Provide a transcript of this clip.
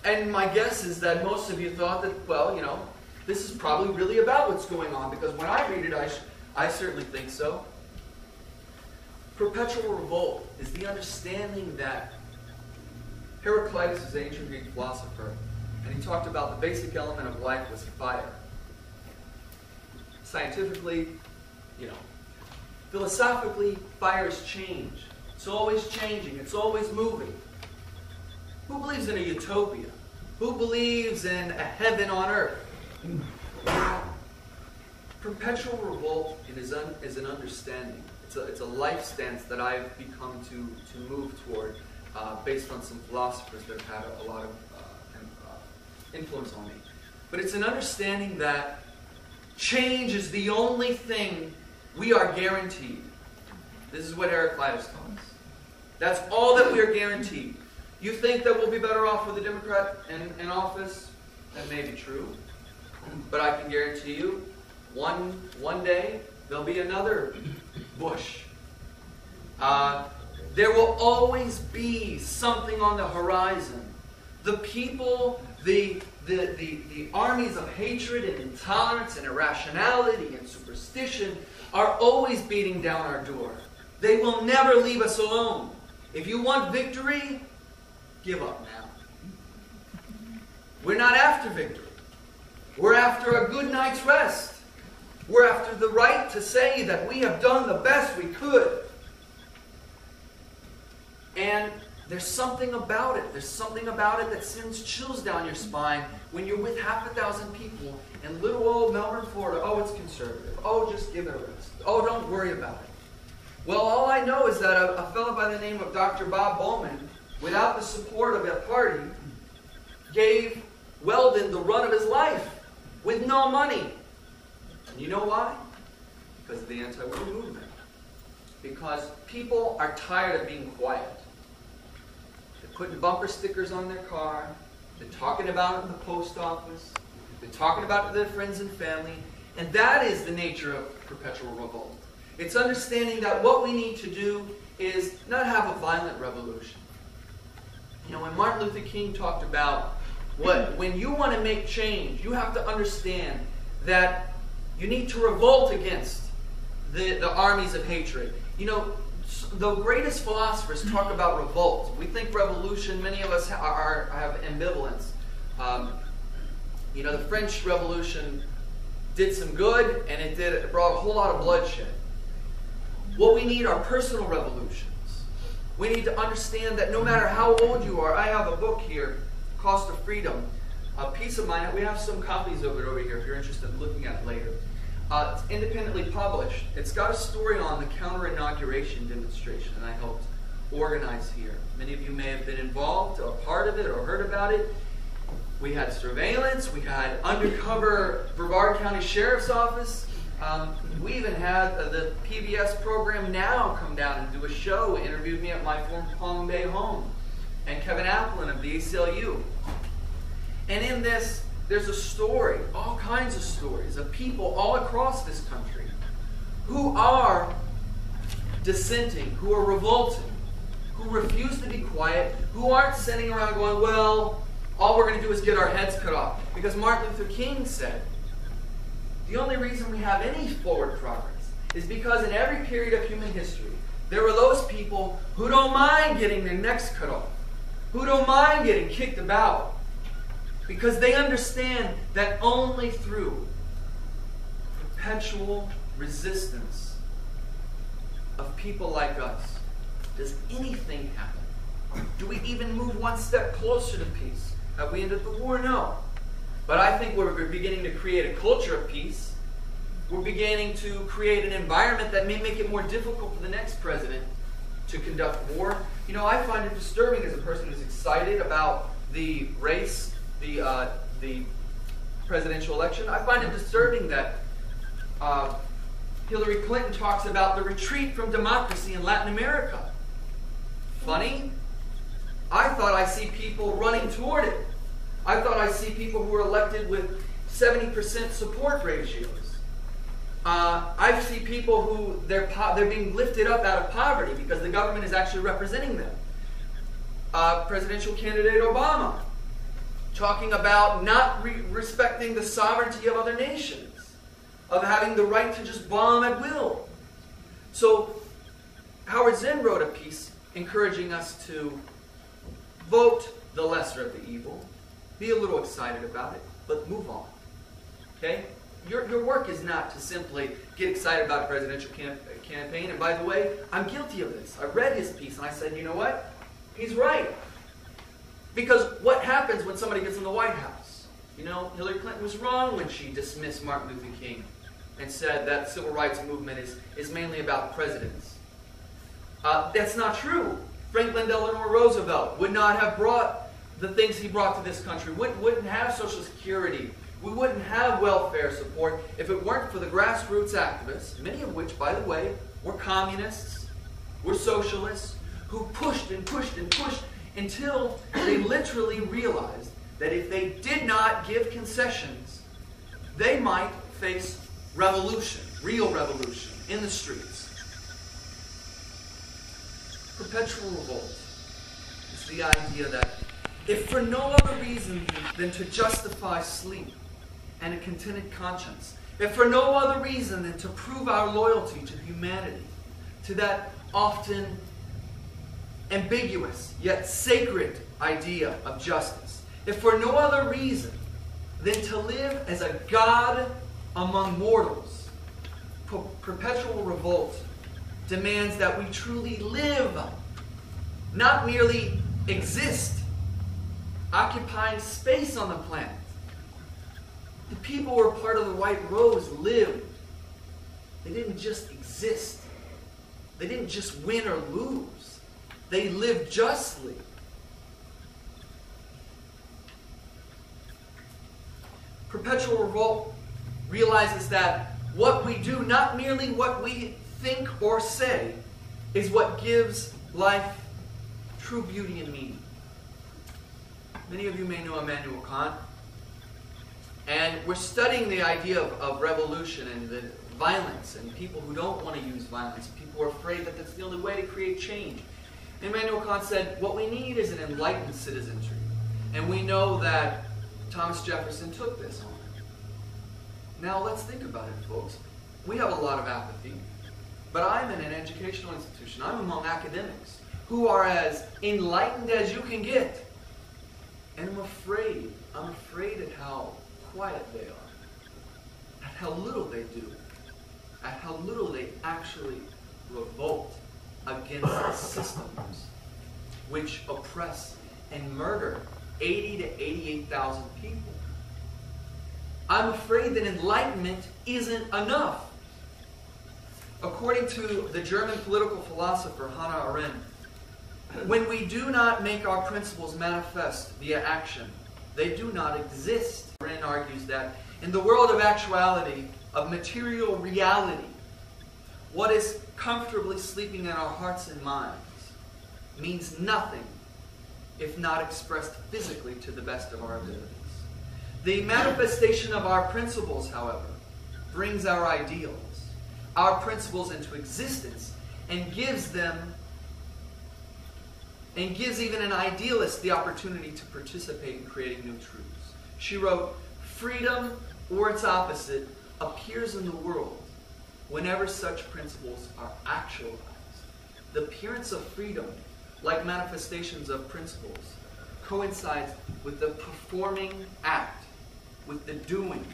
And my guess is that most of you thought that, well, this is probably really about what's going on, because when I read it, I certainly think so. Perpetual revolt is the understanding that Heraclitus is an ancient Greek philosopher, and he talked about the basic element of life was fire. Scientifically, philosophically, fire is change. It's always changing. It's always moving. Who believes in a utopia? Who believes in a heaven on earth? Perpetual revolt is an understanding. It's a life stance that I've become to move toward, based on some philosophers that have had a lot of influence on me. But it's an understanding that change is the only thing we are guaranteed. This is what Heraclitus taught us. That's all that we are guaranteed. You think that we'll be better off with a Democrat in office? That may be true. But I can guarantee you, one day, there'll be another Bush. There will always be something on the horizon. The people, the armies of hatred and intolerance and irrationality and superstition are always beating down our door. They will never leave us alone. If you want victory, give up now. We're not after victory. We're after a good night's rest. We're after the right to say that we have done the best we could. And there's something about it. There's something about it that sends chills down your spine when you're with half a thousand people in little old Melbourne, Florida. Oh, it's conservative. Oh, just give it a rest. Oh, don't worry about it. Well, all I know is that a fellow by the name of Dr. Bob Bowman, without the support of a party, gave Weldon the run of his life with no money. And you know why? Because of the anti-war movement. Because people are tired of being quiet. They're putting bumper stickers on their car. They're talking about it in the post office. They're talking about it to their friends and family. And that is the nature of perpetual revolt. It's understanding that what we need to do is not have a violent revolution. When Martin Luther King talked about when you want to make change, you have to understand that you need to revolt against the armies of hatred. The greatest philosophers talk about revolt. We think revolution, many of us have ambivalence. The French Revolution did some good, and it brought a whole lot of bloodshed. What we need are personal revolutions. We need to understand that no matter how old you are, I have a book here, Cost of Freedom, A Peace of Mind. We have some copies of it over here if you're interested in looking at it later. It's independently published. It's got a story on the counter-inauguration demonstration I helped organize here. Many of you may have been involved or part of it or heard about it. We had surveillance. We had undercover Brevard County Sheriff's Office. We even had the PBS program Now come down and do a show, interviewed me at my former Palm Bay home, and Kevin Applin of the ACLU. And in this, there's a story, all kinds of stories of people all across this country who are dissenting, who are revolting, who refuse to be quiet, who aren't sitting around going, well, all we're going to do is get our heads cut off. Because Martin Luther King said, the only reason we have any forward progress is because in every period of human history, there were those people who don't mind getting their necks cut off, who don't mind getting kicked about, because they understand that only through perpetual resistance of people like us does anything happen. Do we even move one step closer to peace? Have we ended the war? No. But I think we're beginning to create a culture of peace. We're beginning to create an environment that may make it more difficult for the next president to conduct war. I find it disturbing as a person who's excited about the race, the presidential election. I find it disturbing that Hillary Clinton talks about the retreat from democracy in Latin America. Funny? I thought I see people running toward it. I thought I see people who are elected with 70% support ratios. I see people who they're being lifted up out of poverty because the government is actually representing them. Presidential candidate Obama. talking about not respecting the sovereignty of other nations, of having the right to just bomb at will. So Howard Zinn wrote a piece encouraging us to vote the lesser of the evil, be a little excited about it, but move on. Okay? Your work is not to simply get excited about a presidential campaign. And by the way, I'm guilty of this. I read his piece and I said, you know what? He's right. Because what happens when somebody gets in the White House? You know, Hillary Clinton was wrong when she dismissed Martin Luther King and said that the civil rights movement is mainly about presidents. That's not true. Franklin Delano Roosevelt would not have brought the things he brought to this country. Wouldn't have Social Security. We wouldn't have welfare support if it weren't for the grassroots activists, many of which, by the way, were communists, were socialists, who pushed and pushed and pushed until they literally realized that if they did not give concessions, they might face revolution, real revolution, in the streets. Perpetual revolt is the idea that if for no other reason than to justify sleep and a contented conscience, if for no other reason than to prove our loyalty to humanity, to that often ambiguous yet sacred idea of justice, if for no other reason than to live as a God among mortals, perpetual revolt demands that we truly live, not merely exist, occupying space on the planet. The people who were part of the White Rose lived. They didn't just exist. They didn't just win or lose. They lived justly. Perpetual revolt realizes that what we do, not merely what we think or say, is what gives life true beauty and meaning. Many of you may know Immanuel Kant. And we're studying the idea of revolution and the violence and people who don't want to use violence. People who are afraid that that's the only way to create change. Immanuel Kant said, what we need is an enlightened citizenry. And we know that Thomas Jefferson took this on. Now let's think about it, folks. We have a lot of apathy. But I'm in an educational institution. I'm among academics who are as enlightened as you can get. And I'm afraid at how quiet they are, at how little they do, at how little they actually revolt against systems which oppress and murder 80 to 88,000 people. I'm afraid that enlightenment isn't enough. According to the German political philosopher Hannah Arendt, when we do not make our principles manifest via action, they do not exist. Arendt argues that in the world of actuality, of material reality, what is comfortably sleeping in our hearts and minds means nothing if not expressed physically to the best of our abilities. The manifestation of our principles, however, brings our ideals, our principles into existence and gives even an idealist the opportunity to participate in creating new truths. She wrote, freedom, or its opposite, appears in the world whenever such principles are actualized. The appearance of freedom, like manifestations of principles, coincides with the performing act, with the doing